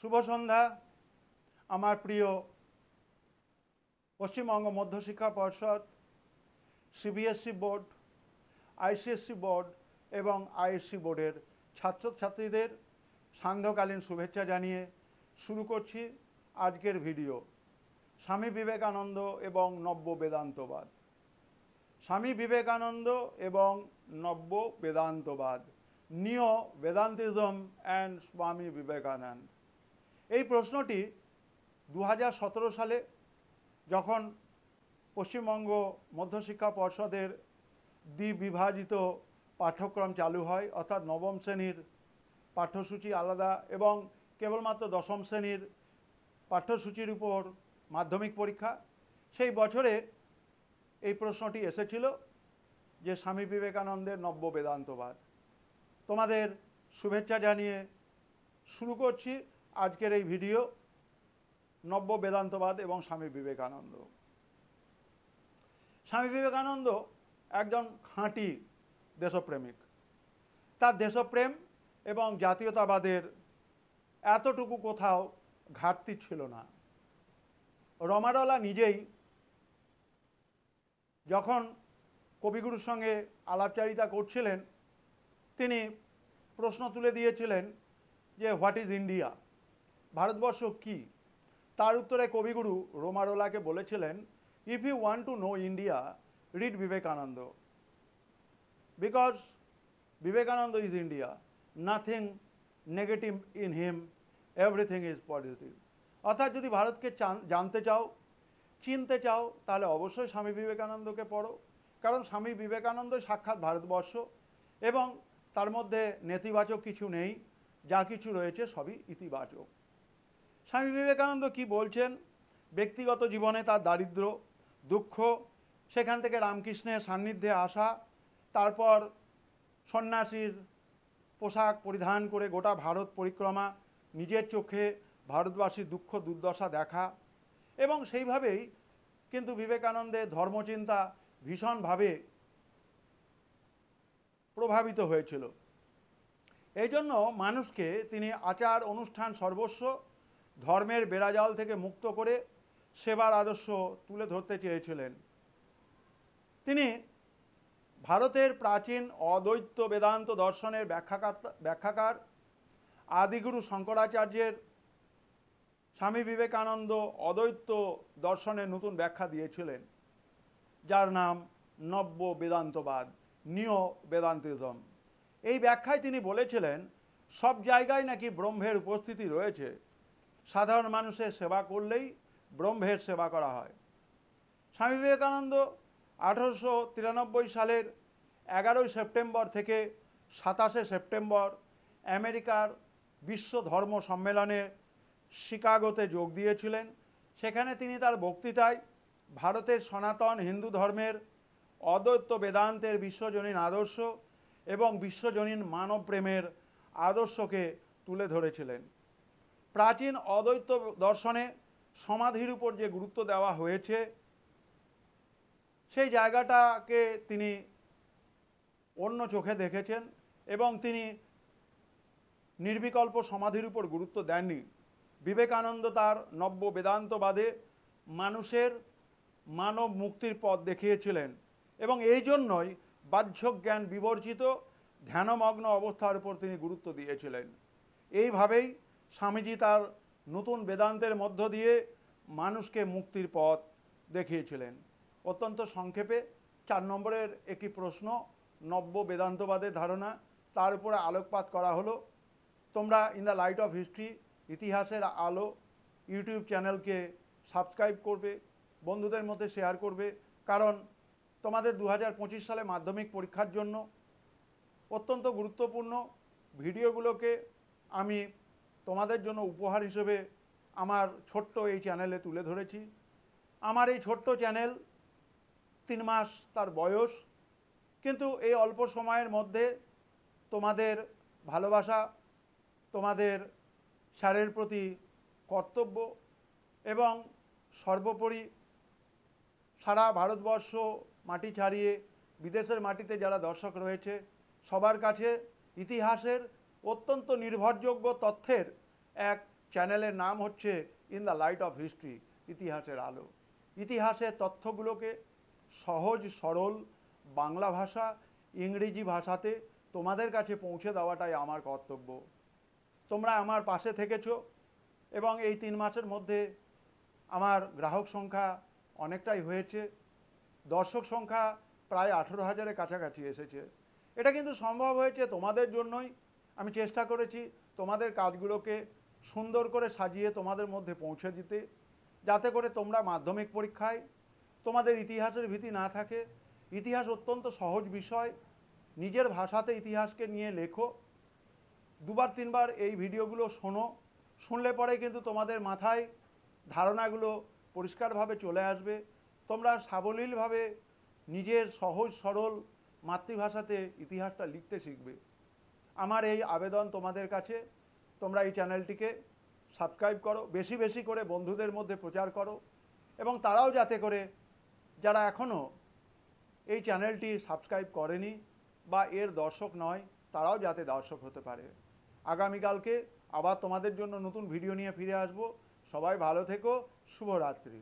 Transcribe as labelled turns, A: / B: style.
A: শুভ সন্ধ্যা। আমার প্রিয় পশ্চিমবঙ্গ মধ্যশিক্ষা পর্ষদ, সিবিএসসি বোর্ড, আইসিএসসি বোর্ড এবং আইএসসি বোর্ডের ছাত্রছাত্রীদের সান্ধ্যকালীন শুভেচ্ছা জানিয়ে শুরু করছি আজকের ভিডিও। স্বামী বিবেকানন্দ এবং নব্য বেদান্তবাদ। স্বামী বিবেকানন্দ এবং নব্য বেদান্তবাদ, নিও বেদান্তিজম অ্যান্ড স্বামী বিবেকানন্দ। এই প্রশ্নটি 2017 সালে যখন পশ্চিমবঙ্গ মধ্যশিক্ষা পর্ষদের দ্বিবিভাজিত পাঠ্যক্রম চালু হয়, অর্থাৎ নবম শ্রেণীর পাঠ্যসূচি আলাদা এবং কেবলমাত্র দশম শ্রেণীর পাঠ্যসূচির উপর মাধ্যমিক পরীক্ষা, সেই বছরে এই প্রশ্নটি এসেছিল যে স্বামী বিবেকানন্দের নব্য বেদান্তবাদ। তোমাদের শুভেচ্ছা জানিয়ে শুরু করছি আজকের এই ভিডিও, নব্য বেদান্তবাদ এবং স্বামী বিবেকানন্দ। স্বামী বিবেকানন্দ একজন খাঁটি দেশপ্রেমিক। তার দেশপ্রেম এবং জাতীয়তাবাদের এতটুকু কোথাও ঘাটতি ছিল না। রমারলা নিজেই যখন কবিগুরুর সঙ্গে আলাপচারিতা করছিলেন, তিনি প্রশ্ন তুলে দিয়েছিলেন যে হোয়াট ইজ ইন্ডিয়া, ভারতবর্ষ কী? তার উত্তরে কবিগুরু রমারলাকে বলেছিলেন, if you want to know India, read Vivekananda, because Vivekananda is India, nothing negative in him, everything is positive. অর্থাৎ যদি ভারতকে জানতে চাও, চিনতে চাও, তাহলে অবশ্যই স্বামী বিবেকানন্দকে পড়ো, কারণ স্বামী বিবেকানন্দ সাক্ষাৎ ভারতবর্ষ এবং তার মধ্যে নেতিবাচক কিছু নেই, যা কিছু রয়েছে সবই ইতিবাচক। স্বামী বিবেকানন্দ কি বলছেন? ব্যক্তিগত জীবনে তার দারিদ্র্য, দুঃখ, সেখান থেকে রামকৃষ্ণের সান্নিধ্যে আসা, তারপর সন্ন্যাসীর পোশাক পরিধান করে গোটা ভারত পরিক্রমা, নিজের চোখে ভারতবাসীর দুঃখ দুর্দশা দেখা, এবং সেইভাবেই কিন্তু বিবেকানন্দের ধর্মচিন্তা ভীষণভাবে প্রভাবিত হয়েছিল। এই জন্য মানুষকে তিনি আচার অনুষ্ঠান সর্বস্ব ধর্মের বেড়াজাল থেকে মুক্ত করে সেবার আদর্শ তুলে ধরতে চেয়েছিলেন। তিনি ভারতের প্রাচীন অদ্বৈত বেদান্ত দর্শনের ব্যাখ্যাকার আদিগুরু শঙ্করাচার্যের স্বামী বিবেকানন্দ অদ্বৈত দর্শনের নতুন ব্যাখ্যা দিয়েছিলেন, যার নাম নব্য বেদান্তবাদ, নিও বেদান্তিজম। এই ব্যাখ্যায় তিনি বলেছিলেন, সব জায়গায় নাকি ব্রহ্মের উপস্থিতি রয়েছে, সাধারণ মানুষের সেবা করলেই ব্রহ্মের সেবা করা হয়। স্বামী বিবেকানন্দ 1893 সালের 11 সেপ্টেম্বর থেকে 27 সেপ্টেম্বর আমেরিকার বিশ্ব ধর্ম সম্মেলনে শিকাগোতে যোগ দিয়েছিলেন। সেখানে তিনি তার বক্তৃতায় ভারতের সনাতন হিন্দু ধর্মের অদ্বৈত বেদান্তের বিশ্বজনীন আদর্শ এবং বিশ্বজনীন মানব প্রেমের আদর্শকে তুলে ধরেছিলেন। প্রাচীন অদ্বৈত দর্শনে সমাধির উপর যে গুরুত্ব দেওয়া হয়েছে, সেই জায়গাটাকে তিনি অন্য চোখে দেখেছেন এবং তিনি নির্বিকল্প সমাধির উপর গুরুত্ব দেননি। বিবেকানন্দ তার নব্য বেদান্তবাদে মানুষের মানব মুক্তির পথ দেখিয়েছিলেন এবং এই জন্যই বাহ্য জ্ঞান বিবর্জিত ধ্যানমগ্ন অবস্থার উপর তিনি গুরুত্ব দিয়েছিলেন। এইভাবেই স্বামীজি তার নতুন বেদান্তের মধ্য দিয়ে মানুষকে মুক্তির পথ দেখিয়েছিলেন। অত্যন্ত সংক্ষেপে 4 নম্বরের একটি প্রশ্ন, নব্য বেদান্তবাদের ধারণা, তার উপরে আলোকপাত করা হলো। তোমরা in the light off history, ইতিহাসের আলো ইউটিউব চ্যানেলকে সাবস্ক্রাইব করবে, বন্ধুদের মধ্যে শেয়ার করবে, কারণ তোমাদের 2025 সালে মাধ্যমিক পরীক্ষার জন্য অত্যন্ত গুরুত্বপূর্ণ ভিডিওগুলোকে আমি তোমাদের জন্য উপহার হিসেবে আমার ছোট্ট এই চ্যানেলে তুলে ধরেছি। আমার এই ছোট্ট চ্যানেল 3 মাস তার বয়স, কিন্তু এই অল্প সময়ের মধ্যে তোমাদের ভালোবাসা, তোমাদের স্যারের প্রতি কর্তব্য এবং সর্বোপরি সারা ভারতবর্ষ মাটি ছাড়িয়ে বিদেশের মাটিতে যারা দর্শক রয়েছে, সবার কাছে ইতিহাসের অত্যন্ত নির্ভরযোগ্য তথ্যের এক চ্যানেলের নাম হচ্ছে in the light off history, ইতিহাসের আলো। ইতিহাসের তথ্যগুলোকে সহজ সরল বাংলা ভাষা, ইংরেজি ভাষাতে তোমাদের কাছে পৌঁছে দেওয়াটাই আমার কর্তব্য। তোমরা আমার পাশে থেকেছো এবং এই 3 মাসের মধ্যে আমার গ্রাহক সংখ্যা অনেকটাই হয়েছে, দর্শক সংখ্যা প্রায় 18,000-এর কাছাকাছি এসেছে। এটা কিন্তু সম্ভব হয়েছে তোমাদের জন্যই। আমি চেষ্টা করেছি তোমাদের কাজগুলোকে সুন্দর করে সাজিয়ে তোমাদের মধ্যে পৌঁছে দিতে, যাতে করে তোমরা মাধ্যমিক পরীক্ষায় তোমাদের ইতিহাসের ভীতি না থাকে। ইতিহাস অত্যন্ত সহজ বিষয়, নিজের ভাষাতে ইতিহাসকে নিয়ে লেখো, 2-3বার এই ভিডিওগুলো শোনো, শুনলে পরে কিন্তু তোমাদের মাথায় ধারণাগুলো পরিষ্কারভাবে চলে আসবে। তোমরা সাবলীলভাবে নিজের সহজ সরল মাতৃভাষাতে ইতিহাসটা লিখতে শিখবে। আমার এই আবেদন তোমাদের কাছে, তোমরা এই চ্যানেলটিকে সাবস্ক্রাইব করো, বেশি বেশি করে বন্ধুদের মধ্যে প্রচার করো, এবং তারাও যাতে করে, যারা এখনও এই চ্যানেলটি সাবস্ক্রাইব করেনি বা এর দর্শক নয়, তারাও যাতে দর্শক হতে পারে। আগামীকালকে আবার তোমাদের জন্য নতুন ভিডিও নিয়ে ফিরে আসবো। সবাই ভালো থেকো, শুভরাত্রি।